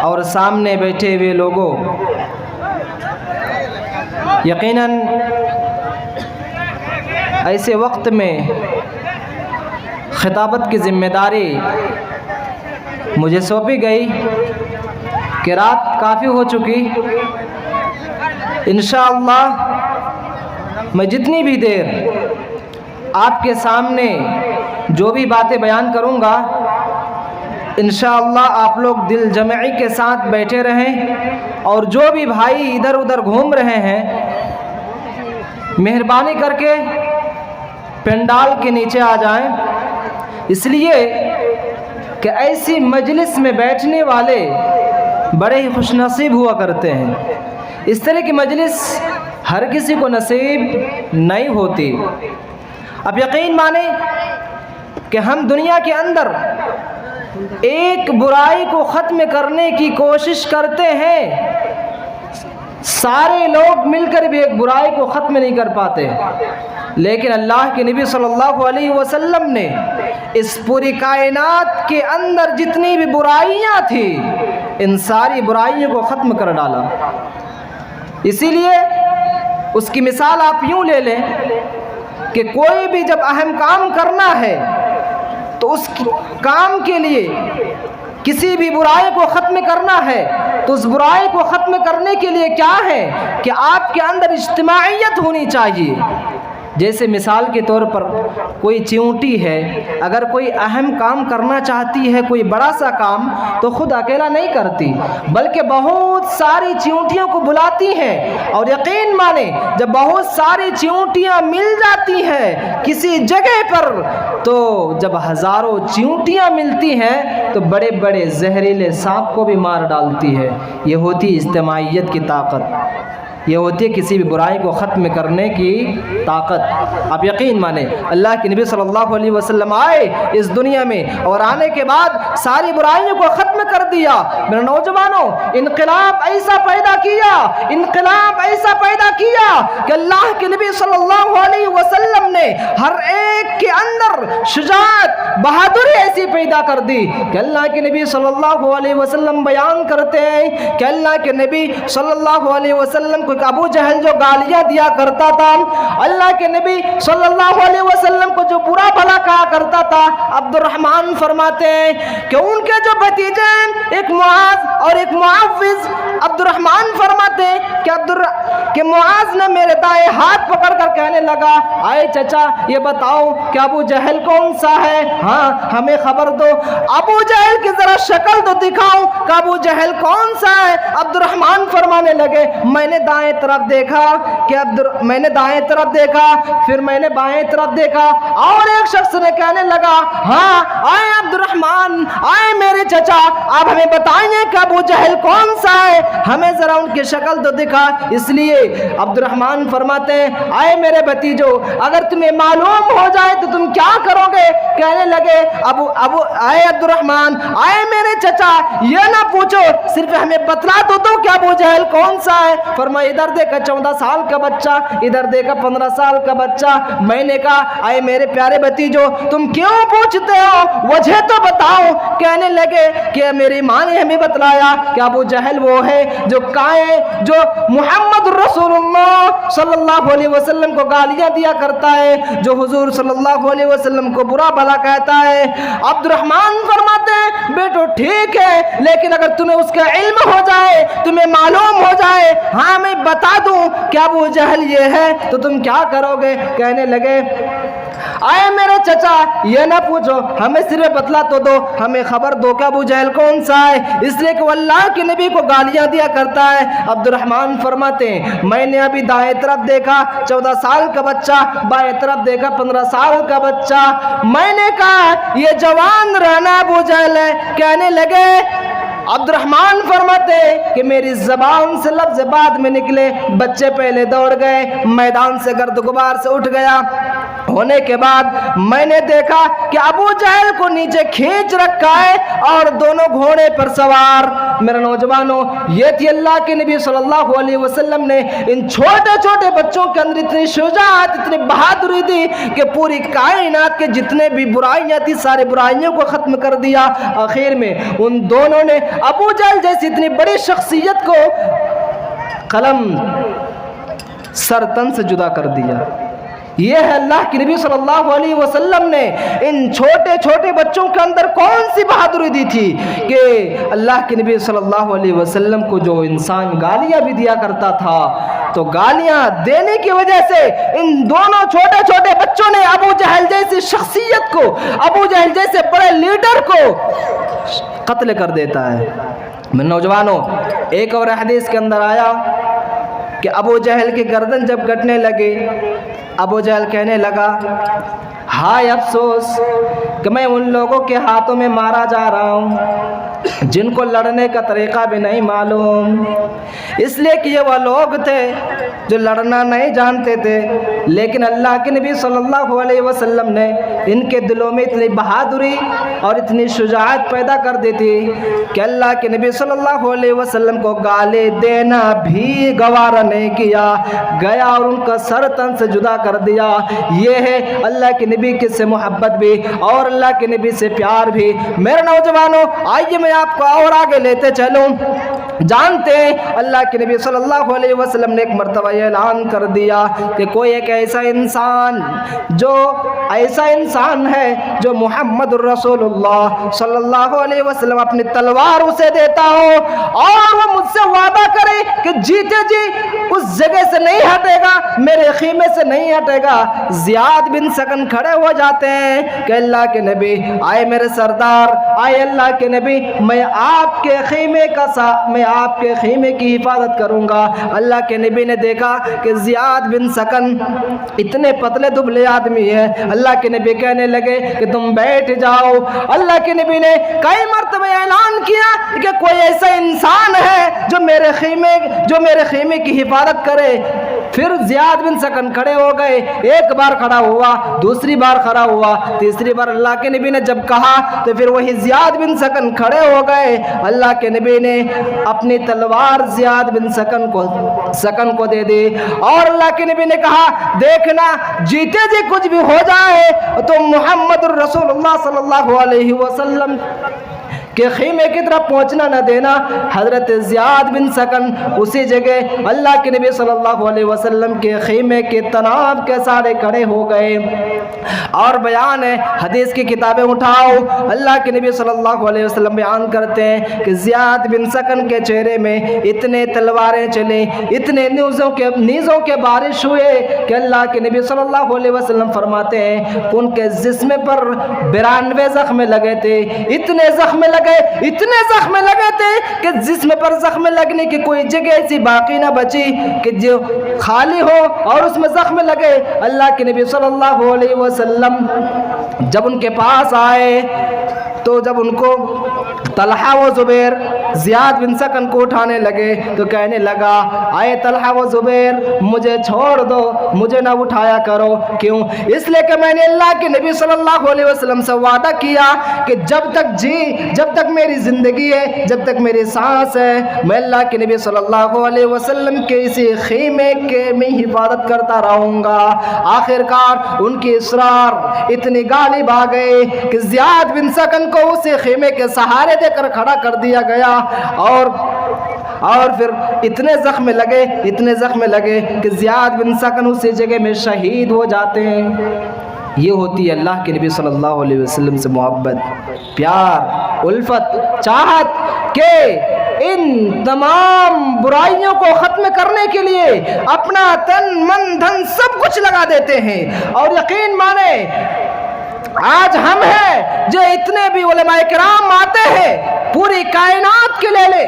اور سامنے بیٹھے ہوئے لوگوں، یقیناً ایسے وقت میں خطابت کی ذمہ داری مجھے سونپی گئی کہ رات کافی ہو چکی، انشاءاللہ میں جتنی بھی دیر آپ کے سامنے جو بھی باتیں بیان کروں گا، انشاءاللہ آپ لوگ دل جمعی کے ساتھ بیٹھے رہیں، اور جو بھی بھائی ادھر ادھر گھوم رہے ہیں مہربانی کر کے پنڈال کے نیچے آ جائیں، اس لیے کہ ایسی مجلس میں بیٹھنے والے بڑے ہی خوش نصیب ہوا کرتے ہیں۔ اس طرح کی مجلس ہر کسی کو نصیب نہیں ہوتی۔ اب یقین مانیں کہ ہم دنیا کے اندر ایک برائی کو ختم کرنے کی کوشش کرتے ہیں، سارے لوگ مل کر بھی ایک برائی کو ختم نہیں کر پاتے، لیکن اللہ کے نبی صلی اللہ علیہ وسلم نے اس پوری کائنات کے اندر جتنی بھی برائیاں تھیں ان ساری برائیوں کو ختم کر ڈالا۔ اسی لیے اس کی مثال آپ یوں لے لیں کہ کوئی بھی جب اہم کام کرنا ہے تو اس کام کے لیے کسی بھی برائی کو ختم کرنا ہے تو اس برائی کو ختم کرنے کے لیے کیا ہے کہ آپ کے اندر اجتماعیت ہونی چاہیے۔ جیسے مثال کے طور پر کوئی چیونٹی ہے، اگر کوئی اہم کام کرنا چاہتی ہے، کوئی بڑا سا کام، تو خود اکیلا نہیں کرتی بلکہ بہت ساری چیونٹیوں کو بلاتی ہیں، اور یقین مانیں جب بہت ساری چیونٹیاں مل جاتی ہیں کسی جگہ پر، تو جب ہزاروں چیونٹیاں ملتی ہیں تو بڑے بڑے زہریلے سانپ کو بھی مار ڈالتی ہے۔ یہ ہوتی اجتماعیت کی طاقت، یہ ہوتی ہے کسی بھی برائی کو ختم کرنے کی طاقت۔ اب یقین مانیں اللہ کے نبی صلی اللہ علیہ وسلم آئے اس دنیا میں، اور آنے کے بعد ساری برائیوں کو ختم کر دیا۔ میرے نوجوانوں، انقلاب ایسا پیدا کیا، انقلاب ایسا پیدا کیا کہ اللہ کے نبی صلی اللہ علیہ وسلم نے ہر ایک کے اندر شجاعت، بہادری ایسی پیدا کر دی کہ اللہ کے نبی صلی اللہ علیہ وسلم بیان کرتے ہیں کہ اللہ کے نبی صلی اللہ علیہ وسلم کو ابو جہل جو گالیاں دیا کرتا تھا، اللہ کے نبی صلی اللہ علیہ وسلم کو جو برا بھلا کہا کرتا تھا، عبد الرحمن فرماتے ہیں کہ ان کے جو بھتیجے ہیں، ایک معاذ اور ایک معوذ، عبد الرحمن فرماتے ہیں کہ معاذ نے میرے دائیں ہاتھ پکڑ کر کہنے لگا، آئے چچا یہ بتاؤ کہ ابو جہل کون سا ہے؟ ہاں ہمیں خبر دو، ابو جہل کی ذرا شکل تو دکھاؤ کہ ابو جہل کون سا ہے۔ عبد الرحمن فرمانے لگے، میں نے دائیں طرف دیکھا کہ میں نے دائیں طرف دیکھا، پھر میں نے بائیں طرف دیکھا، اور ایک شخص نے کہنے لگا، ہاں آئے عبد الرحمن، آئے میرے چچا، آپ ہمیں بتائیں کہ ابو جہل کون سا ہے، ہمیں ذرا ان کی شکل تو دکھا۔ اس لیے عبد الرحمن فرماتے ہیں، آئے میرے بھتیجو، اگر تمہیں معلوم ہو جائے تو تم کیا کرو گے؟ کہنے لگے آئے عبد الرحمن، آئے میرے چچا، یہ نہ پوچھو، صرف ہمیں بتلا تو دو کہ ابو جہل کون سا ہے۔ فرمایا ادھر دیکھا 14 سال کا بچہ، ادھر دیکھا 15 سال کا بچہ۔ میں نے کہا، آئے میرے پیارے بھتیجو، تم کیوں پوچھتے ہو؟ وجہ تو بتاؤ۔ کہنے لگے کہ میری ماں نے ہمیں بتلایا کہ ابو جہل وہ ہے جو جو محمد رسول اللہ صلی اللہ علیہ وسلم کو گالیاں دیا کرتا ہے، جو حضور صلی اللہ علیہ وسلم کو برا بھلا کہتا ہے۔ عبد الرحمن فرماتے ہیں، بیٹو ٹھیک ہے، لیکن اگر تمہیں اس کا علم ہو جائے، تمہیں معلوم ہو جائے، ہاں میں بتا دوں کہ ابو جہل یہ ہے، تو تم کیا کرو گے؟ کہنے لگے، آئے میرے چچا یہ نہ پوچھو، ہمیں صرف بتلا تو دو، ہمیں خبر دو کہ ابو جہل کون سا ہے، اس لیے کہ وہ اللہ کے نبی کو گالیاں دیا کرتا ہے۔ عبد الرحمن فرماتے ہیں، میں نے ابھی دائیں طرف دیکھا 14 سال کا بچہ، بائیں طرف دیکھا 15 سال کا بچہ۔ میں نے کہا یہ جوان رہنا ابو جہل ہے۔ کہنے لگے، عبد الرحمن فرماتے کہ میری زبان سے لفظ بعد میں نکلے، بچے پہلے دوڑ گئے، میدان سے گرد غبار سے اٹھ گیا۔ ہونے کے بعد میں نے دیکھا کہ ابو جہل کو نیچے کھینچ رکھا ہے اور دونوں گھوڑے پر سوار۔ میرے نوجوانوں، یہ تھی اللہ کے نبی صلی اللہ علیہ وسلم نے ان چھوٹے چھوٹے بچوں کے اندر اتنی شجاعت، اتنی بہادری دی کہ پوری کائنات کے جتنے بھی برائیاں تھی سارے برائیوں کو ختم کر دیا۔ آخر میں ان دونوں نے ابو جہل جیسی اتنی بڑی شخصیت کو قلم سر تن سے جدا کر دیا۔ یہ ہے اللہ کے نبی صلی اللہ علیہ وسلم نے ان چھوٹے چھوٹے بچوں کے اندر کون سی بہادری دی تھی کہ اللہ کے نبی صلی اللہ علیہ وسلم کو جو انسان گالیاں بھی دیا کرتا تھا تو گالیاں دینے کی وجہ سے ان دونوں چھوٹے چھوٹے بچوں نے ابو جہل جیسی شخصیت کو، ابو جہل جیسے بڑے لیڈر کو قتل کر دیتا ہے۔ میں نوجوانوں، ایک اور حدیث کے اندر آیا کہ ابو جہل کی گردن جب کٹنے لگے، ابو جہل کہنے لگا ہائے افسوس کہ میں ان لوگوں کے ہاتھوں میں مارا جا رہا ہوں جن کو لڑنے کا طریقہ بھی نہیں معلوم، اس لیے کہ یہ وہ لوگ تھے جو لڑنا نہیں جانتے تھے، لیکن اللہ کے نبی صلی اللہ علیہ وسلم نے ان کے دلوں میں اتنی بہادری اور اتنی شجاعت پیدا کر دی تھی کہ اللہ کے نبی صلی اللہ علیہ وسلم کو گالی دینا بھی گوارا نہیں کیا، گیا اور ان کا سر تن سے جدا کر دیا۔ یہ ہے اللہ کے نبی سے محبت بھی اور اللہ کے نبی سے پیار بھی۔ میرے نوجوانوں، آئیے میں آپ کو اور آگے لیتے چلوں۔ جانتے ہیں اللہ کے نبی صلی اللہ علیہ وسلم نے ایک مرتبہ یہ اعلان کر دیا کہ کوئی ایک ایسا انسان ہے جو محمد الرسول اللہ صلی اللہ علیہ وسلم اپنی تلوار اسے دیتا ہو اور وہ مجھ سے وعدہ کرے کہ جیتے جی اس جگہ سے نہیں ہٹے گا، میرے خیمے سے نہیں ہٹے گا۔ زیاد بن سکن کھڑے ہو جاتے ہیں کہ اللہ کے نبی، آئے میرے سردار، آئے اللہ کے نبی، میں آپ کے خیمے کی حفاظت کروں گا۔ اللہ کے نبی نے دیکھا کہ زیاد بن سکن اتنے پتلے دبلے آدمی ہے، اللہ کے نبی کہنے لگے کہ تم بیٹھ جاؤ۔ اللہ کے نبی نے کئی مرتبہ اعلان کیا کہ کوئی ایسا انسان ہے جو میرے خیمے کی حفاظت کرے۔ پھر زیاد بن سکن کھڑے ہو گئے، ایک بار کھڑا ہوا، دوسری بار کھڑا ہوا، تیسری بار اللہ کے نبی نے جب کہا تو پھر وہی زیاد بن سکن کھڑے ہو گئے۔ اللہ کے نبی نے اپنی تلوار زیاد بن سکن کو دے دی اور اللہ کے نبی نے کہا دیکھنا جیتے جی کچھ بھی ہو جائے تو محمد الرسول اللہ صلی اللہ علیہ وسلم کہ خیمے کی طرف پہنچنا نہ دینا۔ حضرت زیاد بن سکن اسی جگہ اللہ کے نبی صلی اللہ علیہ وسلم کے خیمے کے تناب کے سارے کھڑے ہو گئے۔ اور بیان ہے، حدیث کی کتابیں اٹھاؤ، اللہ کے نبی صلی اللہ علیہ وسلم بیان کرتے ہیں کہ زیاد بن سکن کے چہرے میں اتنے تلواریں چلیں، اتنے نیزوں کے بارش ہوئے کہ اللہ کے نبی صلی اللہ علیہ وسلم فرماتے ہیں ان کے جسم پر 92 زخم لگے تھے، اتنے زخم لگے تھے کہ جسم پر زخم لگنے کی کوئی جگہ ایسی باقی نہ بچی کہ جو خالی ہو اور اس میں زخم لگے۔ اللہ کے نبی صلی اللہ علیہ وسلم جب ان کے پاس آئے تو جب ان کو طلحہ و زبیر زیاد بن سکن کو اٹھانے لگے تو کہنے لگا آئے طلحہ و زبیر مجھے چھوڑ دو، مجھے نہ اٹھایا کرو۔ کیوں؟ اس لیے کہ میں نے اللہ کے نبی صلی اللہ علیہ وسلم سے وعدہ کیا کہ جب تک میری زندگی ہے، جب تک میری سانس ہے، میں اللہ کے نبی صلی اللہ علیہ وسلم کے اسی خیمے کے میں حفاظت کرتا رہوں گا۔ آخرکار ان کی اصرار اتنی غالب آ گئے کہ زیاد بن سکن کو اسے خیمے کے سہارے دے کر کھڑا کر دیا گیا اور پھر اتنے زخم لگے کہ زیاد بن سکن اسی جگہ میں شہید ہو جاتے ہیں۔ یہ ہوتی ہے اللہ کے نبی صلی اللہ علیہ وسلم سے محبت، پیار، الفت، چاہت کہ ان تمام برائیوں کو ختم کرنے کے لیے اپنا تن من دھن سب کچھ لگا دیتے ہیں۔ اور یقین مانے آج ہم ہیں جو اتنے بھی علماء کرام آتے ہیں پوری کائنات کے لے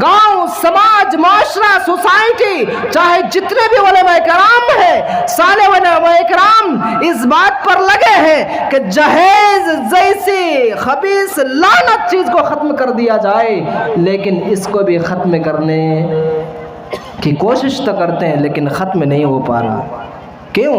گاؤں، سماج، معاشرہ، سوسائٹی، چاہے جتنے بھی علماء کرام ہیں، سارے علماء کرام اس بات پر لگے ہیں کہ جہیز جیسی خبیث لعنت چیز کو ختم کر دیا جائے، لیکن اس کو بھی ختم کرنے کی کوشش تو کرتے ہیں لیکن ختم نہیں ہو پا رہا۔ کیوں؟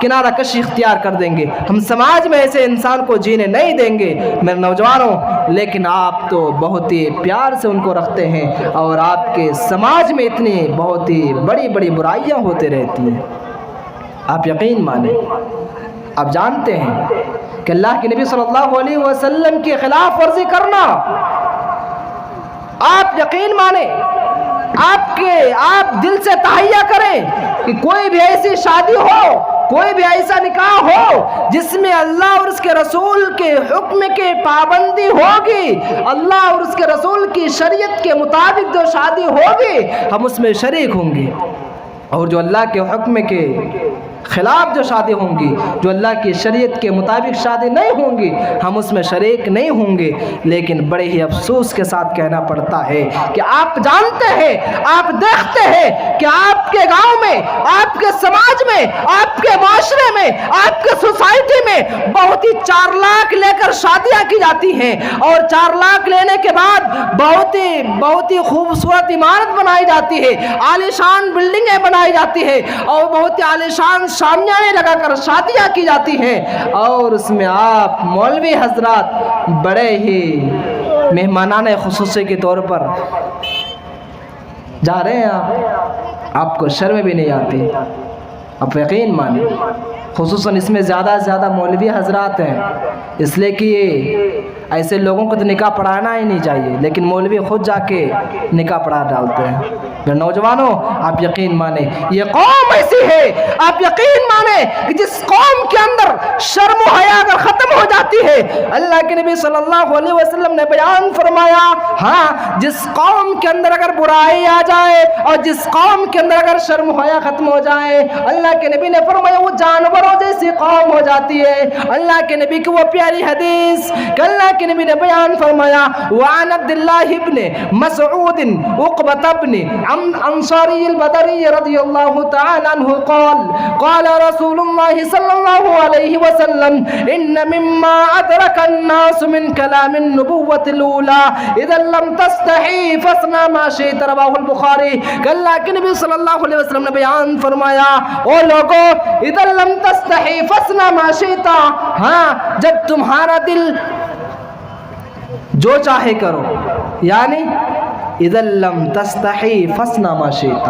کنارہ کشی اختیار کر دیں گے، ہم سماج میں ایسے انسان کو جینے نہیں دیں گے میرے نوجوانوں۔ لیکن آپ تو بہت ہی پیار سے ان کو رکھتے ہیں اور آپ کے سماج میں اتنی بہت ہی بڑی بڑی برائیاں ہوتے رہتی ہیں۔ آپ یقین مانیں، آپ جانتے ہیں کہ اللہ کے نبی صلی اللہ علیہ وسلم کی خلاف ورزی کرنا، آپ یقین مانیں، آپ دل سے تہیہ کریں کہ کوئی بھی ایسی شادی ہو، کوئی بھی ایسا نکاح ہو جس میں اللہ اور اس کے رسول کے حکم کے پابندی ہوگی، اللہ اور اس کے رسول کی شریعت کے مطابق جو شادی ہوگی ہم اس میں شریک ہوں گے، اور جو اللہ کے حکم کے خلاف جو شادی ہوں گی، جو اللہ کی شریعت کے مطابق شادی نہیں ہوں گی، ہم اس میں شریک نہیں ہوں گے۔ لیکن بڑے ہی افسوس کے ساتھ کہنا پڑتا ہے کہ آپ جانتے ہیں، آپ دیکھتے ہیں کہ آپ کے گاؤں میں، آپ کے سماج میں، آپ کے معاشرے میں، آپ کے سوسائٹی میں بہت ہی 4 لاکھ لے کر شادیاں کی جاتی ہیں، اور 4 لاکھ لینے کے بعد بہت ہی خوبصورت عمارت بنائی جاتی ہے، عالیشان بلڈنگیں بنائی جاتی ہے، اور بہت ہی عالیشان شامیانے لگا کر شادیاں کی جاتی ہیں، اور اس میں آپ مولوی حضرات بڑے ہی مہمانان خصوصی کے طور پر جا رہے ہیں، آپ کو شرم بھی نہیں آتی۔ آپ یقین مانیں، خصوصاً اس میں زیادہ سے زیادہ مولوی حضرات ہیں، اس لیے کہ ایسے لوگوں کو تو نکاح پڑھانا ہی نہیں چاہیے، لیکن مولوی خود جا کے نکاح پڑھا ڈالتے ہیں۔ میرے نوجوانوں، آپ یقین مانیں، یہ قوم ایسی ہے، آپ یقین مانیں کہ جس قوم کے اندر شرم و حیا اگر ختم ہو جاتی ہے، اللہ کے نبی صلی اللہ علیہ وسلم نے بیان فرمایا، ہاں جس قوم کے اندر اگر برائی آ جائے اور جس قوم کے اندر اگر شرم و حیا ختم ہو جائے، اللہ کے نبی نے فرمایا وہ جانوروں جیسی قوم ہو جاتی ہے۔ اللہ کے نبی کی وہ پیاری حدیث کہ اللہ کے نبی نے بیان فرمایا، وعن عبد اللہ ابن مسعود عقبۃ ابن انصاری البدری رضی اللہ تعالی عنہ قال رسول اللہ صلی اللہ علیہ وسلم ان مما ادرک الناس من کلام النبوۃ الاولى اذا لم تستحی فاصنع ما شئت، رواہ البخاری۔ کہ اللہ کے نبی صلی اللہ علیہ وسلم نے بیان فرمایا، او لوگو اذا لم تستحی فاصنع ما شئت، ہاں جب تمہارا دل جو چاہے کرو، یعنی اذا لم تستحی فاصنع ما شئت،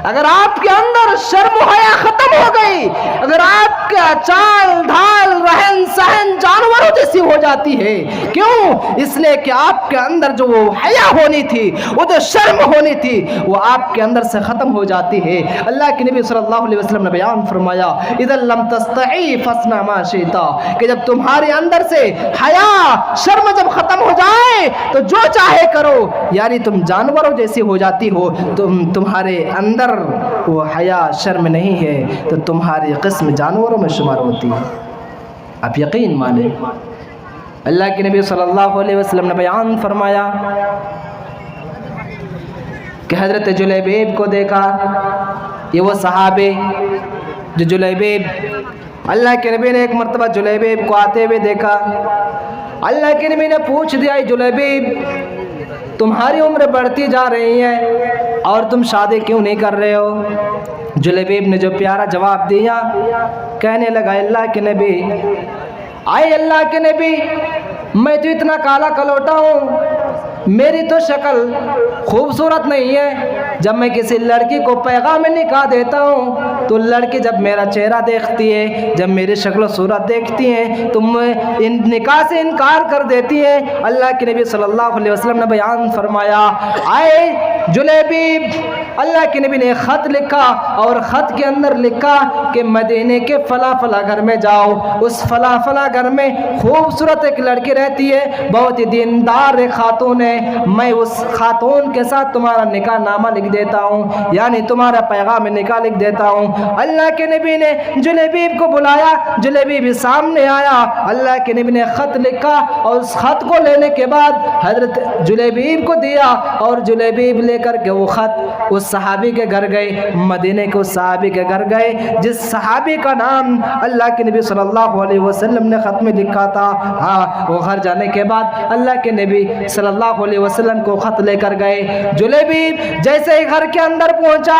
اگر آپ کے اندر شرم و حیا ختم ہو گئی، اگر آپ کا چال ڈھال رہن سہن جانوروں جیسی ہو جاتی ہے، کیوں؟ اس لیے کہ آپ کے اندر جو وہ حیا ہونی تھی، وہ جو شرم ہونی تھی، وہ آپ کے اندر سے ختم ہو جاتی ہے۔ اللہ کے نبی صلی اللہ علیہ وسلم نے بیان فرمایا، اذا لم تستحی فاصنع ما شئت، کہ جب تمہارے اندر سے حیا شرم جب ختم ہو جائے تو جو چاہے کرو، یعنی تم جانوروں جیسی ہو جاتی ہو، تمہارے اندر وہ حیا شرم نہیں ہے تو تمہاری قسم جانوروں میں شمار ہوتی ہے۔ آپ یقین مانیں، اللہ کے نبی صلی اللہ علیہ وسلم نے بیان فرمایا کہ حضرت جلیبیب کو دیکھا، یہ وہ صحابے جو جلیبیب، اللہ کے نبی نے ایک مرتبہ جلیبیب کو آتے ہوئے دیکھا، اللہ کے نبی نے پوچھ دیا، جلیبیب تمہاری عمر بڑھتی جا رہی ہے اور تم شادی کیوں نہیں کر رہے ہو؟ جلیبیب نے جو پیارا جواب دیا، کہنے لگا، اللہ کے نبی، آئے اللہ کے نبی، میں تو اتنا کالا کلوٹا ہوں، میری تو شکل خوبصورت نہیں ہے، جب میں کسی لڑکی کو پیغام نکاح دیتا ہوں تو لڑکی جب میرا چہرہ دیکھتی ہے، جب میری شکل و صورت دیکھتی ہے تو ان نکاح سے انکار کر دیتی ہے۔ اللہ کے نبی صلی اللہ علیہ وسلم نے بیان فرمایا، آئے جلیبیب، اللہ کے نبی نے خط لکھا اور خط کے اندر لکھا کہ مدینے کے فلاں فلاں گھر میں جاؤ، اس فلاں فلاں گھر میں خوبصورت ایک لڑکی رہتی ہے، بہت ہی دیندار ایک خاتون ہے، میں اس خاتون کے ساتھ تمہارا نکاح نامہ لکھ دیتا ہوں، یعنی تمہارا پیغام نکاح لکھ دیتا ہوں۔ اللہ کے نبی نے جلیبیب کو بلایا، جلیبیب سامنے آیا، اللہ کے نبی نے خط لکھا اور اس خط کو لینے کے بعد حضرت جلیبیب کو دیا، اور جلیبیب لے کر کے وہ خط اس صحابی کے گھر گئے، مدینے کے اس صحابی کے گھر گئے جس صحابی کا نام اللہ کے نبی صلی اللہ علیہ وسلم نے خط میں لکھا تھا۔ ہاں، وہ گھر جانے کے بعد اللہ کے نبی صلی اللہ علیہ وسلم کو خط لے کر گئے۔ جلیبیب جیسے ہی گھر کے اندر پہنچا،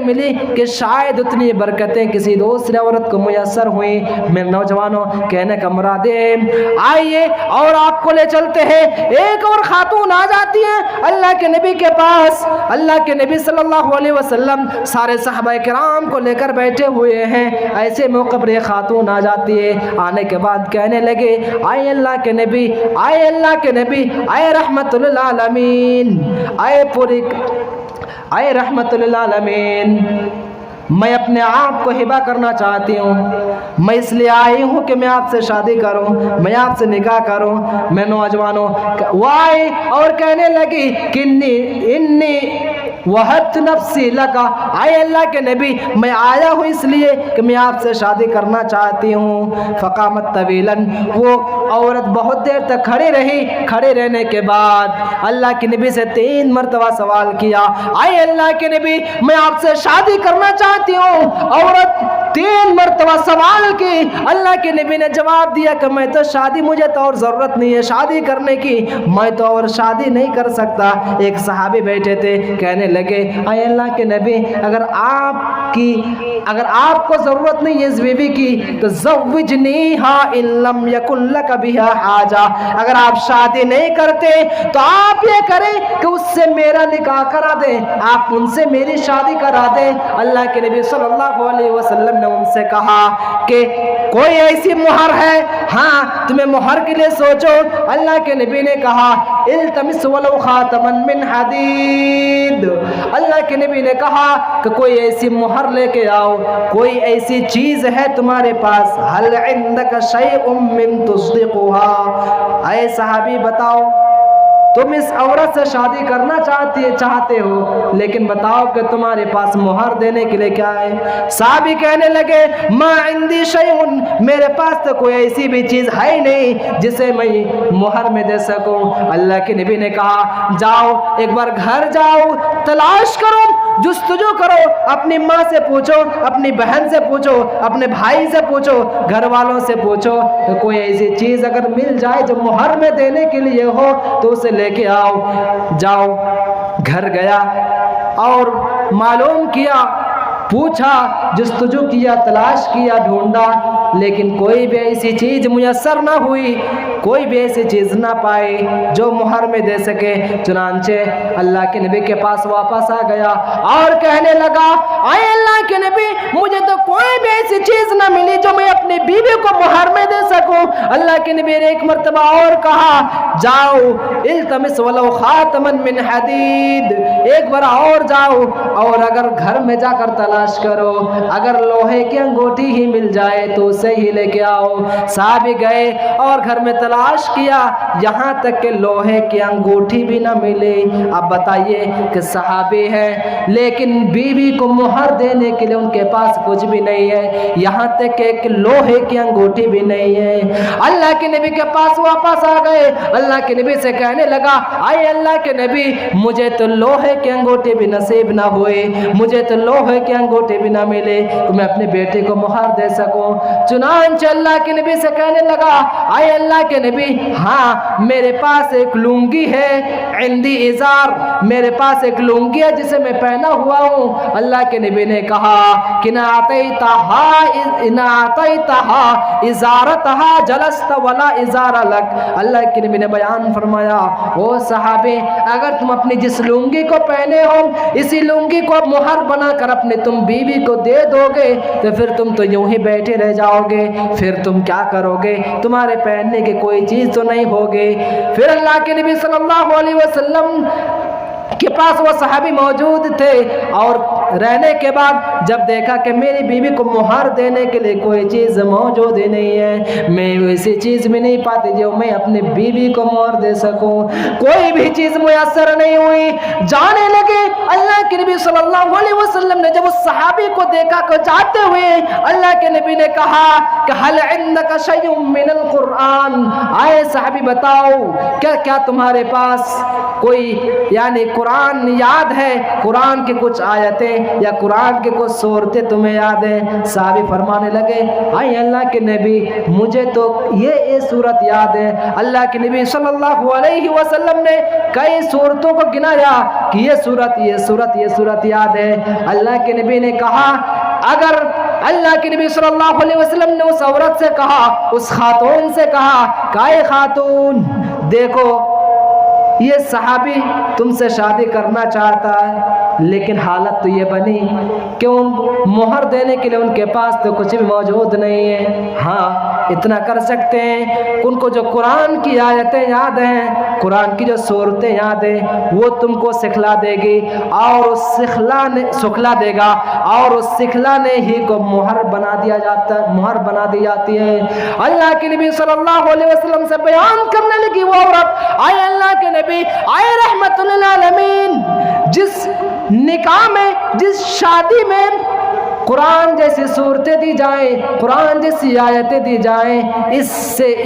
ملی کہ شاید اتنی برکتیں کسی دوسری عورت کو میسر ہوئیں۔ میرے نوجوانوں، کہنے کا مراد ہے، آئیے اور آپ کو لے چلتے ہیں۔ ایک اور خاتون آ جاتی ہے اللہ کے نبی کے پاس۔ اللہ کے نبی صلی اللہ علیہ وسلم سارے صحابہ کرام کو لے کر بیٹھے ہوئے ہیں، ایسے موقع پر ایک خاتون آ جاتی ہے۔ آنے کے بعد کہنے لگے، آئے اللہ کے نبی، آئے اللہ کے نبی، آئے رحمت للعالمین، آئے رحمت للعالمین، میں اپنے آپ کو ہبہ کرنا چاہتی ہوں، میں اس لیے آئی ہوں کہ میں آپ سے شادی کروں، میں آپ سے نکاح کروں۔ میں نوجوانوں، وہ آئی اور کہنے لگی کہ انی وہبت نفسی لکا، آئے اللہ کے نبی میں آیا ہوں اس لیے کہ میں آپ سے شادی کرنا چاہتی ہوں۔ فقامت طویلاً، وہ عورت بہت دیر تک کھڑی رہی۔ کھڑے رہنے کے بعد اللہ کے نبی سے 3 مرتبہ سوال کیا، آئے اللہ کے نبی میں آپ سے شادی کرنا چاہتی ہوں۔ عورت 3 مرتبہ سوال کی۔ اللہ کے نبی نے جواب دیا کہ میں تو شادی، مجھے تو اور ضرورت نہیں ہے شادی کرنے کی، میں تو اور شادی نہیں کر سکتا۔ ایک صحابی بیٹھے تھے، کہنے لگے، اے اللہ کے نبی اگر آپ کو ضرورت نہیں ہے اس بیوی کی تو زوجنیہا ان لم یکن لک بہا حاجہ، اگر آپ شادی نہیں کرتے تو آپ یہ کریں کہ اس سے میرا نکاح کرا دیں، آپ ان سے میری شادی کرا دیں۔ اللہ کے نبی صلی اللہ علیہ وسلم نے ان سے کہا کہ کوئی ایسی مہر ہے؟ ہاں تمہیں مہر کے لیے سوچو۔ اللہ کے نبی نے کہا التمس ولو خاتما من حدید، اللہ کے نبی نے کہا کہ کوئی ایسی مہر لے کے آؤ، کوئی ایسی چیز ہے تمہارے پاس، هل عندك شيء من تصدقها، اے صحابی بتاؤ تم اس عورت سے شادی کرنا چاہتے ہو، لیکن بتاؤ کہ تمہارے پاس مہر دینے کے لیے کیا ہے؟ صحابی کہنے لگے ما عندی شیء، میرے پاس تو کوئی ایسی بھی چیز ہے نہیں جسے میں مہر میں دے سکوں۔ اللہ کے نبی نے کہا جاؤ ایک بار گھر جاؤ، تلاش کرو، جستجو کرو، اپنی ماں سے پوچھو، اپنی بہن سے پوچھو، اپنے بھائی سے پوچھو، گھر والوں سے پوچھو کہ کوئی ایسی چیز اگر مل جائے جو مہر میں دینے کے لیے ہو تو اسے لے کے آؤ۔ جاؤ، گھر گیا اور معلوم کیا، پوچھا، جستجو کیا، تلاش کیا، ڈھونڈا، لیکن کوئی بھی ایسی چیز میسر نہ ہوئی، کوئی بھی ایسی چیز نہ پائی جو مہر میں دے سکے۔ چنانچہ اللہ کے نبی کے پاس واپس آ گیا اور کہنے لگا اے اللہ کے نبی مجھے تو کوئی بھی ایسی چیز نہ ملی جو میں اپنی بیوی کو مہر میں دے سکوں۔ اللہ کے نبی نے ایک مرتبہ اور کہا جاؤ التمس ولو خاتما من حدید، ایک بار اور جاؤ اور اگر گھر میں جا کر تلاش کرو، اگر لوہے کی انگوٹھی ہی مل جائے تو اسے ہی لے کے آؤ۔ صحابی گئے اور گھر میں تلاش کیا، یہاں تک کہ لوہے کی انگوٹھی بھی نہ ملے۔ اب بتائیے کہ صحابی ہیں لیکن بیوی کو مہر دینے کے لیے ان کے پاس کچھ بھی نہیں ہے، یہاں تک کہ ایک لوہے کی انگوٹھی بھی نہیں ہے۔ اللہ کے نبی کے پاس واپس آ گئے، اللہ کے نبی سے کہنے لگا اے اللہ کے نبی مجھے تو لوہے کی انگوٹھی بھی نصیب نہ ہوئے، مجھے تو لوہے کی انگوٹھی بھی نہ ملے کہ میں اپنے بیٹے کو مہر دے سکوں۔ چنانچہ اللہ کے نبی سے کہنے لگا اے اللہ کے نبی ہاں میرے پاس ایک لنگی ہے، عندی ازار، میرے پاس ایک لنگی ہے جسے میں پہنا ہوا ہوں۔ اللہ کے نبی نے کہا کہ نہ آتیتہا ازارتہا جلست ولا ازار لک، اللہ کے نبی نے بیان فرمایا او صحابی اگر تم اپنی جس لنگی کو پہنے ہو اسی لنگی کو مہر بنا کر اپنے تم بیوی کو دے دو گے تو پھر تم تو یوں ہی بیٹھے رہ جاؤ گے، پھر تم کیا کرو گے؟ تمہارے پہننے کی کوئی چیز تو نہیں ہوگی۔ پھر اللہ کے نبی صلی اللہ علیہ وسلم کے پاس وہ صحابی موجود تھے اور رہنے کے بعد جب دیکھا کہ میری بیوی کو مہر دینے کے لیے کوئی چیز موجود ہی نہیں ہے، میں ایسی چیز بھی نہیں پاتی جو میں اپنی بیوی کو مہر دے سکوں، کوئی بھی چیز میسر نہیں ہوئی۔ جانے لگے اللہ کے نبی صلی اللہ علیہ وسلم نے جب اس صحابی کو دیکھا کہ جاتے ہوئے اللہ کے نبی نے کہا کہ حل عندک شیء من القرآن، آئے صحابی بتاؤ کیا تمہارے پاس کوئی یعنی قرآن یاد ہے، قرآن کی کچھ آیتیں؟ یا قرآن کے کچھ صورتیں تمہیں یاد ہیں؟ صحابی فرمانے لگے آئے اللہ کے نبی مجھے تو یہ صورت یاد ہے۔ اللہ کے نبی صلی اللہ علیہ وسلم نے کئی صورتوں کو گنایا کہ یہ صورت یاد ہے۔ اللہ کے نبی نے کہا اگر اللہ کے نبی صلی اللہ علیہ وسلم نے اس عورت سے کہا، اس خاتون سے کہا کہ اے خاتون دیکھو یہ صحابی تم سے شادی کرنا چاہتا ہے، لیکن حالت تو یہ بنی کہ ان مہر دینے کے لیے ان کے پاس تو کچھ بھی موجود نہیں ہے۔ ہاں اتنا کر سکتے ہیں ان کو جو قرآن کی آیتیں یاد ہیں، قرآن کی جو صورتیں یاد ہیں وہ تم کو سکھلا دے گی اور اس سکھلا دے گا اور اس سکھلانے ہی کو مہر بنا دی جاتی ہے۔ اللہ کے نبی صلی اللہ علیہ وسلم سے بیان کرنے لگی وہ عورت آئے اللہ کے نبی آئے رحمت للعالمین، جس نکاح میں جس شادی میں قرآن جیسی صورتیں دی جائیں، قرآن جیسی آیتیں دی جائیں، اس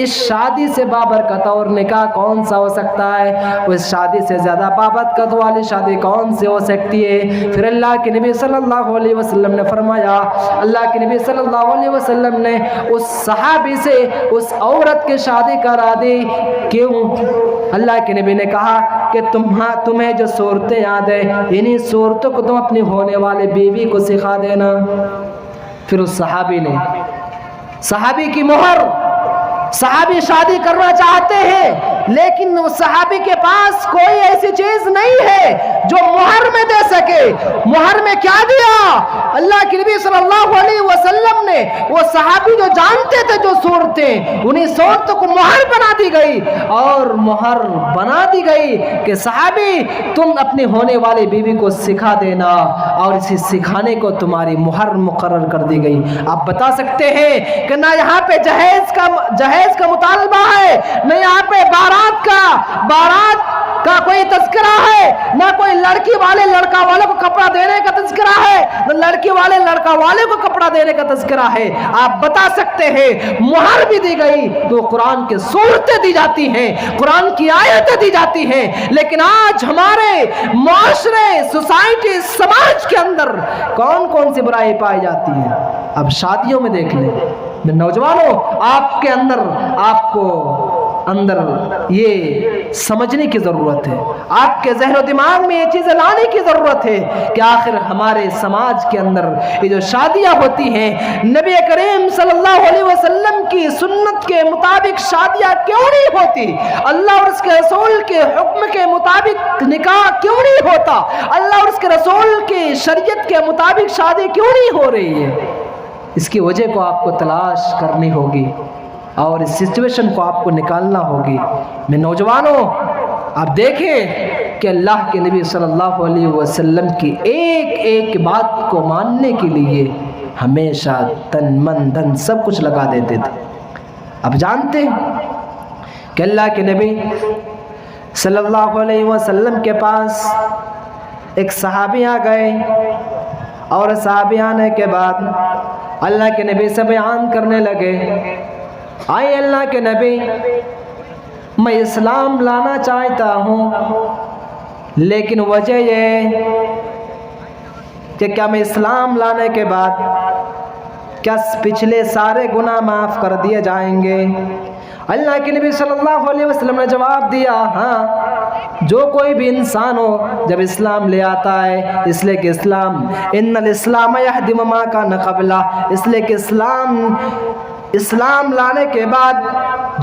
شادی سے بابرکت اور نکاح کون سا ہو سکتا ہے؟ اس شادی سے زیادہ بابرکت والی شادی کون سی ہو سکتی ہے؟ پھر اللہ کے نبی صلی اللہ علیہ وسلم نے فرمایا، اللہ کے نبی صلی اللہ علیہ وسلم نے اس صحابی سے اس عورت کی شادی کرا دی۔ کیوں؟ اللہ کے نبی نے کہا کہ تمہیں جو صورتیں یاد ہیں انہی صورتوں کو تم اپنی ہونے والے بیوی کو سکھا دینا۔ پھر اس صحابی کی مہر، صحابی شادی کرنا چاہتے ہیں لیکن اس صحابی کے پاس کوئی ایسی چیز نہیں ہے جو مہر میں دے سکے۔ مہر میں کیا دیا؟ اللہ کے نبی صلی اللہ علیہ وسلم نے وہ صحابی جو جانتے تھے جو صورتیں، انہی صورتوں کو مہر بنا دی گئی، اور مہر بنا دی گئی کہ صحابی تم اپنی ہونے والی بیوی کو سکھا دینا، اور اسی سکھانے کو تمہاری مہر مقرر کر دی گئی۔ آپ بتا سکتے ہیں کہ نہ یہاں پہ جہیز کا مطالبہ ہے، نہ یہاں پہ بارات کا کوئی تذکرہ ہے، نہ کوئی لڑکی والے لڑکا والے کو کپڑا دینے کا تذکرہ ہے، نہ لڑکی والے لڑکا والے کو کپڑا دینے کا تذکرہ ہے۔ آپ بتا سکتے ہیں مہر بھی دی گئی تو قرآن کی صورتیں دی جاتی ہیں، قرآن کی آیتیں دی جاتی ہیں، لیکن آج ہمارے معاشرے، سوسائٹی، سماج کے اندر کون سی برائی پائی جاتی ہے؟ اب شادیوں میں دیکھ لیں، نوجوانوں آپ کو اندر یہ سمجھنے کی ضرورت ہے، آپ کے ذہن و دماغ میں یہ چیزیں لانے کی ضرورت ہے کہ آخر ہمارے سماج کے اندر یہ جو شادیاں ہوتی ہیں نبی کریم صلی اللہ علیہ وسلم کی سنت کے مطابق شادیاں کیوں نہیں ہوتی؟ اللہ اور اس کے رسول کے حکم کے مطابق نکاح کیوں نہیں ہوتا؟ اللہ اور اس کے رسول کی شریعت کے مطابق شادی کیوں نہیں ہو رہی ہے؟ اس کی وجہ کو آپ کو تلاش کرنی ہوگی اور اس سچویشن کو آپ کو نکالنا ہوگی۔ میں نوجوانوں آپ دیکھیں کہ اللہ کے نبی صلی اللہ علیہ وسلم کی ایک بات کو ماننے کے لیے ہمیشہ تن من دھن سب کچھ لگا دیتے تھے۔ اب جانتے ہیں کہ اللہ کے نبی صلی اللہ علیہ وسلم کے پاس ایک صحابی آ گئے، اور صحابی آنے کے بعد اللہ کے نبی سے بیان کرنے لگے، آئے اللہ کے نبی میں اسلام لانا چاہتا ہوں، لیکن وجہ یہ کہ کیا میں اسلام لانے کے بعد کیا پچھلے سارے گناہ معاف کر دیے جائیں گے؟ اللہ کے نبی صلی اللہ علیہ وسلم نے جواب دیا، ہاں، جو کوئی بھی انسان ہو جب اسلام لے آتا ہے، اس لیے کہ ان الاسلام یہدم ما کان قبلہ، اس لیے کہ اسلام لانے کے بعد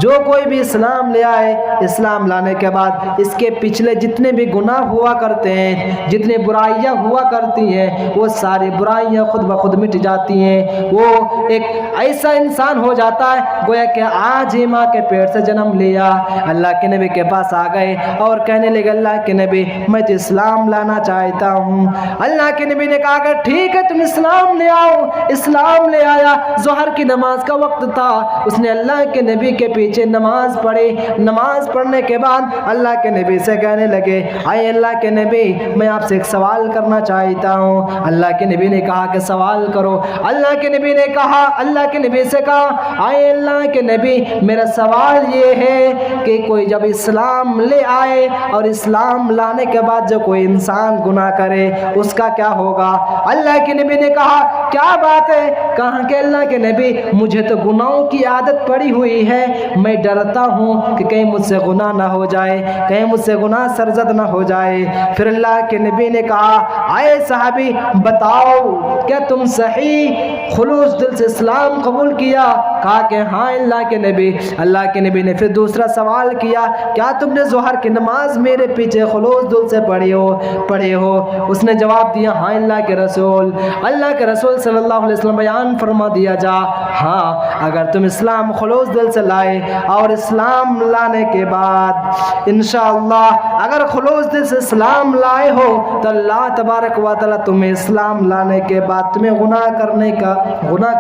جو کوئی بھی اسلام لے آئے، اسلام لانے کے بعد اس کے پچھلے جتنے بھی گناہ ہوا کرتے ہیں، جتنے برائیاں ہوا کرتی ہیں، وہ ساری برائیاں خود بخود مٹ جاتی ہیں۔ وہ ایک ایسا انسان ہو جاتا ہے گویا کہ آج ہی ماں کے پیٹ سے جنم لیا۔ اللہ کے نبی کے پاس آ گئے اور کہنے لگے، اللہ کے نبی میں تو اسلام لانا چاہتا ہوں۔ اللہ کے نبی نے کہا کہ ٹھیک ہے تم اسلام لے آؤ۔ اسلام لے آیا، ظہر کی نماز کا وقت تھا، اس نے اللہ کے نبی کے پیچھے پیچھے نماز پڑھی۔ نماز پڑھنے کے بعد اللہ کے نبی سے کہنے لگے اے اللہ کے نبی میں آپ سے ایک سوال کرنا چاہتا ہوں۔ اللہ کے نبی نے کہا کہ سوال کرو۔ اللہ کے نبی نے کہا، اللہ کے نبی سے کہا اے اللہ کے نبی میرا سوال یہ ہے کہ کوئی جب اسلام لے آئے اور اسلام لانے کے بعد جو کوئی انسان گناہ کرے اس کا کیا ہوگا؟ اللہ کے نبی نے کہا کیا بات ہے؟ کہا کہ اللہ کے نبی مجھے تو گناہوں کی عادت پڑی ہوئی ہے، میں ڈرتا ہوں کہ کہیں مجھ سے گناہ نہ ہو جائے، کہیں مجھ سے گناہ سرزد نہ ہو جائے۔ پھر اللہ کے نبی نے کہا اے صحابی بتاؤ کیا تم صحیح خلوص دل سے اسلام قبول کیا؟ کہا کہ ہاں اللہ کے نبی۔ اللہ کے نبی نے پھر دوسرا سوال کیا کیا تم نے ظہر کی نماز میرے پیچھے خلوص دل سے پڑھے ہو؟ اس نے جواب دیا ہاں اللہ کے رسول۔ اللہ کے رسول صلی اللہ علیہ وسلم بیان فرما دیا جا ہاں اگر تم اسلام خلوص دل سے لائے اور اسلام لانے کے بعد انشاءاللہ اگر خلوص دل سے اسلام لائے ہو تو اللہ تبارک و تعالی تمہیں اسلام لانے کے بعد تمہیں گناہ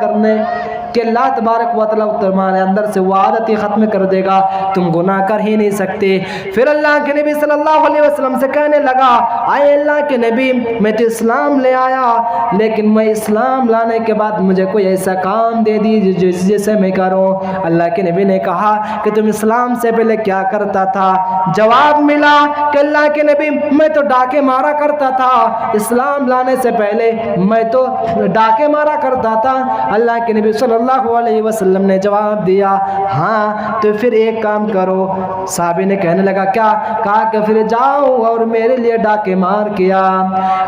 کرنے کہ اللہ تبارک و تعالی تمہارے اندر سے وہ عادت ہی ختم کر دے گا، تم گناہ کر ہی نہیں سکتے۔ پھر اللہ کے نبی صلی اللہ علیہ وسلم سے کہنے لگا اے اللہ کے نبی میں تو اسلام لے آیا لیکن میں اسلام لانے کے بعد مجھے کوئی ایسا کام دے دی جسے میں کروں۔ اللہ کے نبی نے کہا کہ تم اسلام سے پہلے کیا کرتا تھا؟ جواب ملا کہ اللہ کے نبی میں تو ڈاکے مارا کرتا تھا، اسلام لانے سے پہلے میں تو ڈاکے مارا کرتا تھا۔ اللہ کے نبی صلی اللہ علیہ وسلم نے جواب دیا ہاں تو پھر ایک کام کرو۔ صحابی نے کہنے لگا کیا؟ کہا کہ پھر جاؤ اور میرے لیے ڈاکے مار کیا۔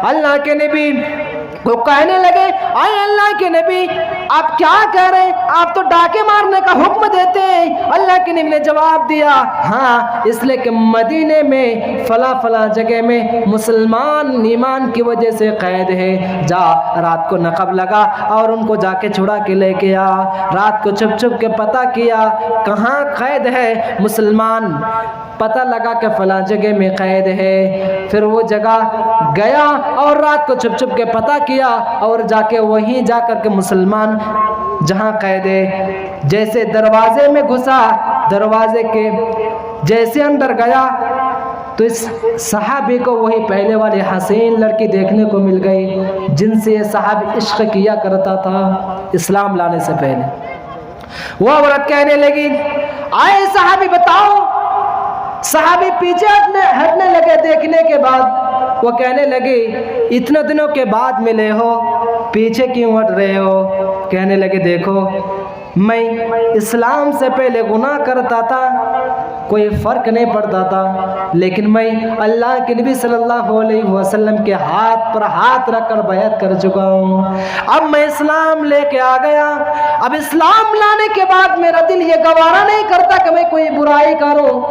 اللہ کے نبی وہ کہنے لگے اے اللہ کے نبی آپ کیا کہہ رہے ہیں؟ آپ تو ڈاکے مارنے کا حکم دیتے ہیں۔ اللہ کے نبی نے جواب دیا ہاں اس لیے کہ مدینے میں فلاں جگہ میں مسلمان ایمان کی وجہ سے قید ہے، جا رات کو نقب لگا اور ان کو جا کے چھڑا کے لے کے آ۔ رات کو چھپ کے پتہ کیا کہاں قید ہے مسلمان، پتہ لگا کہ فلاں جگہ میں قید ہے۔ پھر وہ جگہ گیا اور رات کو چھپ کے پتہ کیا اور جا کے وہیں جا کر کے مسلمان جہاں قید ہے جیسے دروازے میں گھسا، دروازے کے جیسے اندر گیا تو اس صحابی کو وہی پہلے والی حسین لڑکی دیکھنے کو مل گئی جن سے یہ صحابی عشق کیا کرتا تھا اسلام لانے سے پہلے۔ وہ عورت کہنے لگی آئے صحابی بتاؤ۔ صحابی پیچھے ہٹنے لگے دیکھنے کے بعد، وہ کہنے لگے اتنے دنوں کے بعد ملے ہو پیچھے کیوں ہٹ رہے ہو؟ کہنے لگے دیکھو میں اسلام سے پہلے گناہ کرتا تھا کوئی فرق نہیں پڑتا تھا، لیکن میں اللہ کے نبی صلی اللہ علیہ وسلم کے ہاتھ پر ہاتھ رکھ کر بیعت کر چکا ہوں۔ اب میں اسلام لے کے آ گیا، اب اسلام لانے کے بعد میرا دل یہ گوارا نہیں کرتا کہ میں کوئی برائی کروں۔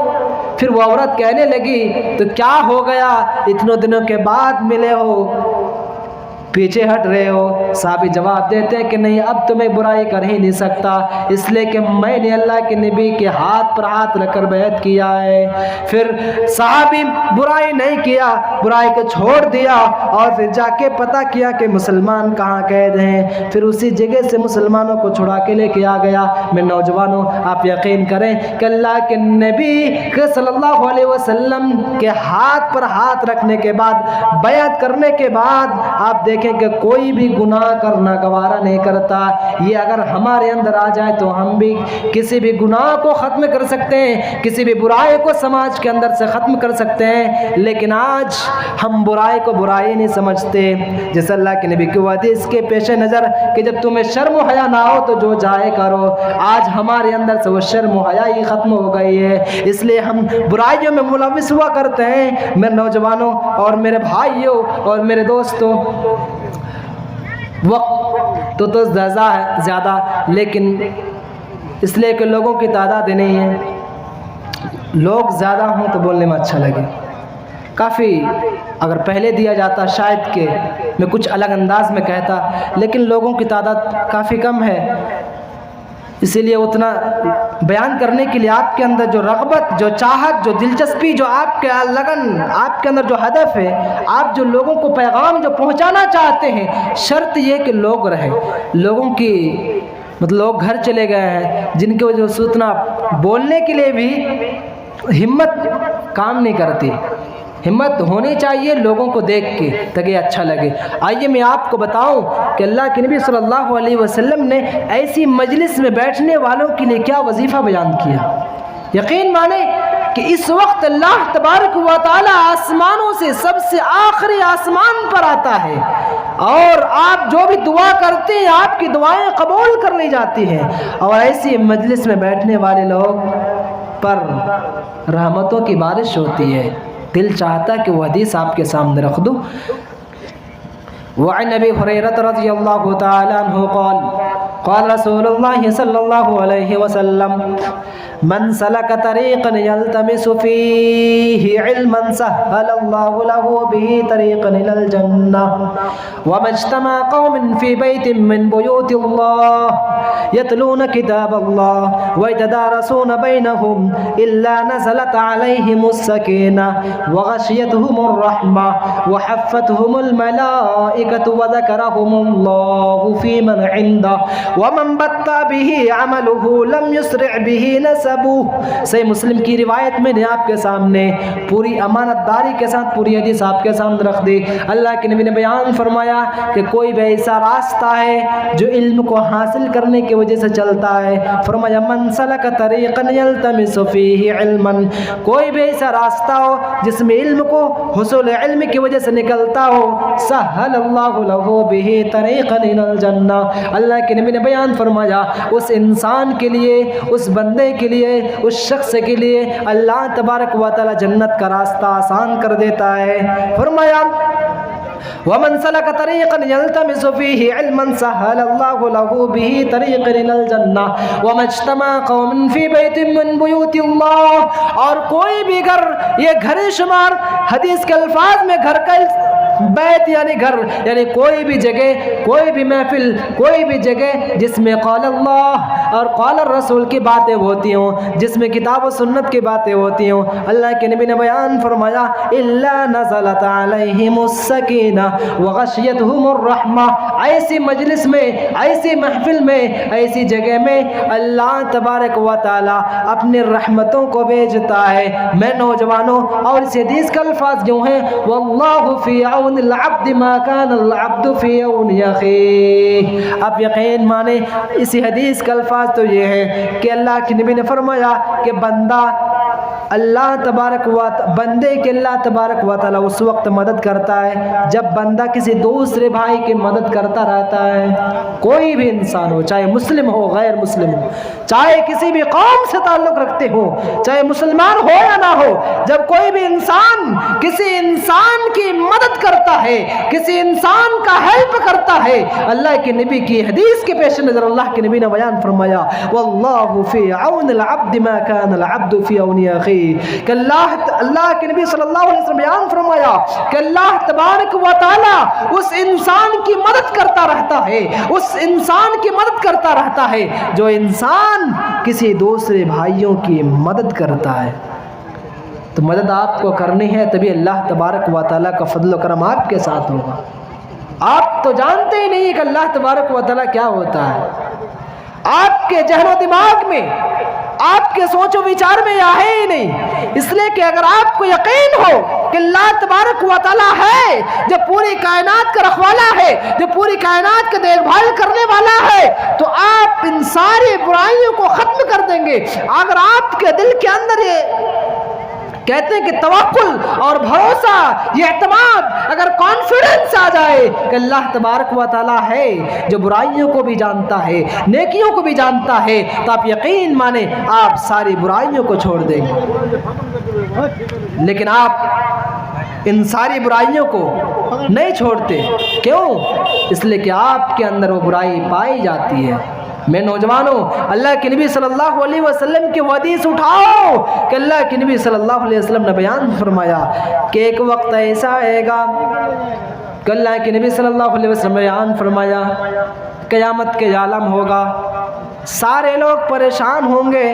پھر وہ عورت کہنے لگی تو کیا ہو گیا اتنے دنوں کے بعد ملے ہو پیچھے ہٹ رہے ہو؟ صحابی جواب دیتے ہیں کہ نہیں اب تو میں برائی کر ہی نہیں سکتا اس لیے کہ میں نے اللہ کے نبی کے ہاتھ پر ہاتھ رکھ کر بیعت کیا ہے۔ پھر صحابی برائی نہیں کیا، برائی کو چھوڑ دیا اور پھر جا کے پتہ کیا کہ مسلمان کہاں قید ہیں، پھر اسی جگہ سے مسلمانوں کو چھڑا کے لے کے آ گیا۔ میں نوجوانوں آپ یقین کریں کہ اللہ کے نبی صلی اللہ علیہ وسلم کے ہاتھ پر ہاتھ رکھنے کے بعد بیعت کرنے کے بعد آپ دیکھیں کہ کوئی بھی گناہ کرنا گوارا نہیں کرتا۔ یہ اگر ہمارے اندر آ جائے تو ہم بھی کسی بھی گناہ کو ختم کر سکتے ہیں، کسی بھی برائی کو سماج کے اندر سے ختم کر سکتے ہیں، لیکن آج ہم برائی کو برائی نہیں سمجھتے۔ جیسے اللہ کے نبی کی حدیث کے پیش نظر کہ جب تمہیں شرم و حیا نہ ہو تو جو چاہے کرو، آج ہمارے اندر سے وہ شرم و حیا ہی ختم ہو گئی ہے، اس لیے ہم برائیوں میں ملوث ہوا کرتے ہیں۔ میرے نوجوانوں اور میرے بھائیوں اور میرے دوستوں، وقت تو زیادہ لیکن اس لیے کہ لوگوں کی تعداد نہیں ہے، لوگ زیادہ ہوں تو بولنے میں اچھا لگے، کافی اگر پہلے دیا جاتا شاید کہ میں کچھ الگ انداز میں کہتا، لیکن لوگوں کی تعداد کافی کم ہے، اسی لیے اتنا بیان کرنے کے لیے آپ کے اندر جو رغبت، جو چاہت، جو دلچسپی، جو آپ کے لگن، آپ کے اندر جو ہدف ہے، آپ جو لوگوں کو پیغام جو پہنچانا چاہتے ہیں، شرط یہ کہ لوگ رہیں، مطلب لوگ گھر چلے گئے ہیں جن کی وجہ سے اتنا بولنے کے لیے بھی ہمت کام نہیں کرتی. ہمت ہونی چاہیے لوگوں کو دیکھ کے تاکہ اچھا لگے. آئیے میں آپ کو بتاؤں کہ اللہ کے نبی صلی اللہ علیہ وسلم نے ایسی مجلس میں بیٹھنے والوں کے لیے کیا وظیفہ بیان کیا. یقین مانیں کہ اس وقت اللہ تبارک و تعالی آسمانوں سے سب سے آخری آسمان پر آتا ہے اور آپ جو بھی دعا کرتے ہیں آپ کی دعائیں قبول کر لی جاتی ہیں. اور ایسی مجلس میں بیٹھنے والے لوگ پر رحمتوں کی بارش ہوتی ہے. دل چاہتا کہ وہ حدیث آپ کے سامنے رکھ دوں. وعن ابی ہریرہ رضی اللہ تعالی عنہ قال قال رسول اللہ صلی اللہ علیہ وسلم من سلک طریقا یلتمس فیہ علما سہل اللہ له به طریقا الى الجنہ وما اجتمع قوم فی بیت من بیوت اللہ یتلون کتاب اللہ ویتدارسون بینہم الا نزلت علیہم السکینہ وغشیتہم الرحمہ وحفتہم الملائکة وذکرہم اللہ فی من عندہ ومن بطأ به عملہ لم یسرع به نسبہ. صحیح مسلم کی روایت میں نے آپ کے سامنے پوری امانت داری کے ساتھ پوری حدیث آپ کے سامنے رکھ دی. اللہ کے نبی نے بیان فرمایا کہ کوئی بھی ایسا راستہ ہے جو علم کو حاصل کرنے کی وجہ سے چلتا ہے. فرمایا من سلک طریقا یلتمس فیہ علما, کوئی بھی ایسا راستہ ہو جس میں علم کو حصول علم کی وجہ سے نکلتا ہو, سہل اللہ لہ بہ طریقا الی الجنہ. اللہ کے نبی نے بیان فرمایا اس انسان کے لیے, اس بندے کے لیے, اس شخص کے لیے اللہ تبارک و تعالی جنت کا راستہ آسان کر دیتا ہے. فرمایا ومن سلک طریقا یلتمس فیہ علما سہل اللہ لہ بہ طریقا الی الجنہ وما اجتمع قوم فی بیت من بیوت اللہ. اور کوئی بھی گھر, یہ گھر شمار حدیث کے الفاظ میں گھر کا بیت یعنی گھر, یعنی کوئی بھی جگہ, کوئی بھی محفل, کوئی بھی جگہ جس میں قال اللہ اور قال الرسول کی باتیں ہوتی ہوں, جس میں کتاب و سنت کی باتیں ہوتی ہوں. اللہ کے نبی نے بیان فرمایا الا نزلت علیہم السکینہ وغشیتہم الرحمہ. ایسی مجلس میں, ایسی محفل میں, ایسی جگہ میں اللہ تبارک و تعالی اپنی رحمتوں کو بھیجتا ہے. میں نوجوانوں, اور اس حدیث کا الفاظ جو ہیں واللہ فی عون العبد ما کان العبد فی عون اخیہ. آپ یقین مانیں اسی حدیث کا الفاظ تو یہ ہے کہ اللہ کے نبی نے فرمایا کہ بندہ اللہ تبارک و بندے کے اللہ تبارک و تعالی اس وقت مدد کرتا ہے جب بندہ کسی دوسرے بھائی کی مدد کرتا رہتا ہے. کوئی بھی انسان ہو, چاہے مسلم ہو غیر مسلم ہو, چاہے کسی بھی قوم سے تعلق رکھتے ہو, چاہے مسلمان ہو یا نہ ہو, جب کوئی بھی انسان کسی انسان کی مدد کرتا ہے, کسی انسان کا ہیلپ کرتا ہے, اللہ کے نبی کی حدیث کے پیش نظر اللہ کے نبی نے بیان فرمایا واللہ فی عون العبد ما کان العبد فی عون اخیہ. کہ اللہ کے نبی صلی اللہ علیہ وسلم بیان فرمایا کہ اللہ تبارک و تعالی اس انسان کی مدد کرتا رہتا ہے, اس انسان کی مدد کرتا رہتا ہے جو انسان کسی دوسرے بھائیوں کی مدد کرتا ہے. تو مدد آپ کو کرنی ہے تبھی اللہ تبارک و تعالیٰ کا فضل و کرم آپ کے ساتھ ہوگا. آپ تو جانتے ہی نہیں کہ اللہ تبارک و تعالیٰ کیا ہوتا ہے. آپ کے ذہن و دماغ میں, آپ کے سوچ و وچار میں یہ ہے ہی نہیں. اس لیے کہ اگر آپ کو یقین ہو کہ اللہ تبارک و تعالیٰ ہے جو پوری کائنات کا رکھوالا ہے, جو پوری کائنات کا دیکھ بھال کرنے والا ہے, تو آپ ان ساری برائیوں کو ختم کر دیں گے. اگر آپ کے دل کے اندر یہ کہتے ہیں کہ توکل اور بھروسہ, یہ اعتماد, اگر کانفیڈنس آ جائے کہ اللہ تبارک و تعالیٰ ہے جو برائیوں کو بھی جانتا ہے, نیکیوں کو بھی جانتا ہے, تو آپ یقین مانیں آپ ساری برائیوں کو چھوڑ دیں گے. لیکن آپ ان ساری برائیوں کو نہیں چھوڑتے. کیوں؟ اس لیے کہ آپ کے اندر وہ برائی پائی جاتی ہے. میں نوجوانوں, اللہ کے نبی صلی اللہ علیہ وسلم کی حدیث اٹھاؤ کہ اللہ کے نبی صلی اللہ علیہ وسلم نے بیان فرمایا کہ ایک وقت ایسا آئے گا کہ اللہ کے نبی صلی اللہ علیہ وسلم نے بیان فرمایا قیامت کے عالم ہوگا, سارے لوگ پریشان ہوں گے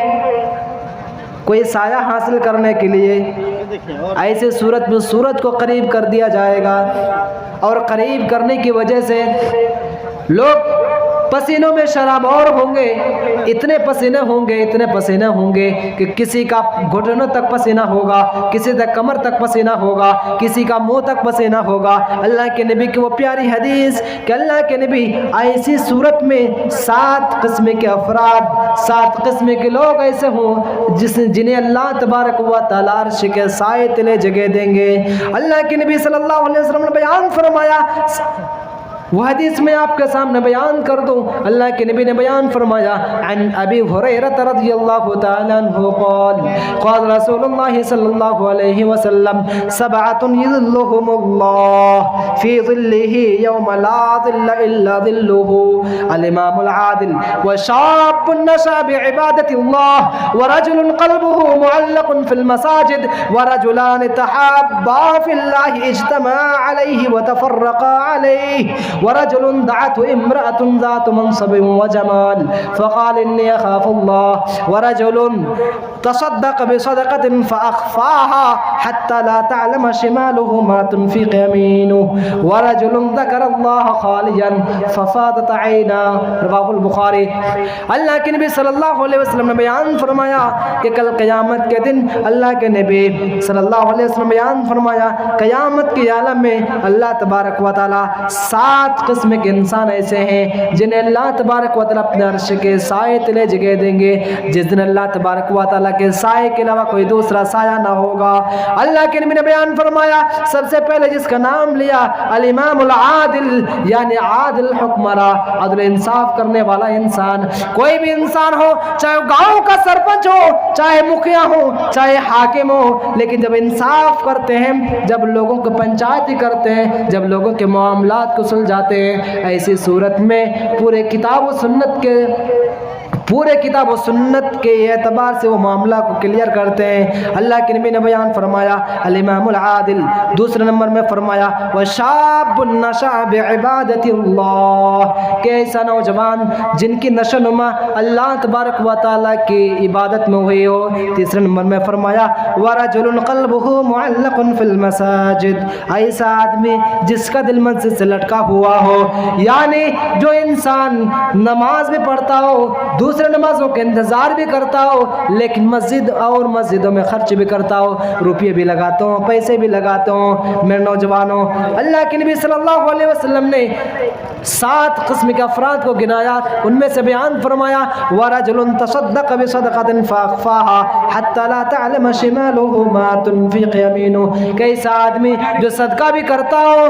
کوئی سایہ حاصل کرنے کے لیے. ایسے صورت میں سورج کو قریب کر دیا جائے گا, اور قریب کرنے کی وجہ سے لوگ پسینوں میں شرابور ہوں گے، اتنے پسینے ہوں گے کہ کسی کا گھٹنوں تک پسینہ ہوگا، کسی کا کمر تک پسینہ ہوگا، کسی کا منہ تک پسینہ ہوگا۔ اللہ کے نبی کی وہ پیاری حدیث کہ اللہ کے نبی ایسی صورت میں 7 قسم کے افراد، 7 قسم کے لوگ ایسے ہوں جنہیں اللہ تبارک و تعالیٰ عرش کے سائے تلے جگہ دیں گے۔ اللہ کے نبی صلی اللہ علیہ وسلم نے بیان فرمایا، وہ حدیث میں آپ کے سامنے بیان کر دوں۔ اللہ کے نبی نے بیان فرمایا، عن ابی ہریرہ رضی اللہ تعالی عنہ قال قال رسول اللہ صلی اللہ علیہ وسلم 7 یظلهم اللہ فی ظلہ یوم لا ظل الا ظلہ، الامام العادل وشاب نشأ بعبادۃ اللہ ورجل قلبه معلق فی المساجد ورجلان تحابا فی اللہ اجتمعا علیہ وتفرقا علیہ ورجل دعته امرأة ذات منصب وجمال فقال إني أخاف الله ورجل تصدق بصدقة فأخفاها حتى لا تعلم شماله ما تنفق يمينه ورجل ذكر الله خاليا ففاضت عيناه، رواه البخاری۔ اللہ کے نبی صلی اللہ علیہ وسلم نے بیان فرمایا کہ کل قیامت کے دن اللہ کے نبی صلی اللہ علیہ وسلم بیان فرمایا قیامت کے عالم میں اللہ تبارک و تعالی 7 قسم کے انسان ایسے ہیں جنہیں اللہ تبارک و تعالیٰ اپنے عرش کے سائے تلے جگہ دیں گے، جس دن اللہ تبارک و تعالیٰ کے سائے کے علاوہ کوئی دوسرا سایہ نہ ہوگا۔ اللہ کے نبی نے بیان فرمایا سب سے پہلے جس کا نام لیا الامام العادل، یعنی عادل حکمراں، عدل انصاف کرنے والا انسان۔ کوئی بھی انسان ہو، چاہے گاؤں کا سرپنچ ہو، چاہے مکھیا ہو، چاہے حاکم ہو، لیکن جب انصاف کرتے ہیں، جب لوگوں کو پنچایتی کرتے ہیں، جب لوگوں کے معاملات کو سلجھاتے ہیں، ایسی صورت میں پورے کتاب و سنت کے اعتبار سے وہ معاملہ کو کلیئر کرتے ہیں۔ اللہ کے نبی نے بیان فرمایا الامام العادل، دوسرے نمبر میں فرمایا وشاب نشأ بعبادۃ اللہ، کہ ایسا نوجوان جن کی نشو نما اللہ تبارک و تعالیٰ کی عبادت میں ہوئی ہو۔ تیسرے نمبر میں فرمایا ورجل قلبه معلق فی المساجد، ایسا آدمی جس کا دل مسجد سے لٹکا ہوا ہو، یعنی جو انسان نماز بھی پڑھتا ہو، دوسرے نمازوں کے انتظار بھی کرتا ہو، لیکن مسجد اور مسجدوں میں خرچ بھی کرتا ہو، روپیے بھی لگاتا ہوں، پیسے بھی لگاتا ہوں۔ میرے نوجوانوں، اللہ کے نبی صلی اللہ علیہ وسلم نے 7 قسم کے افراد کو گنایا، ان میں سے بیان فرمایا ورجل تصدق بصدقة فأخفاها حتى لا تعلم شماله ما تنفق يمينه، کہ ایسا آدمی جو صدقہ بھی کرتا ہو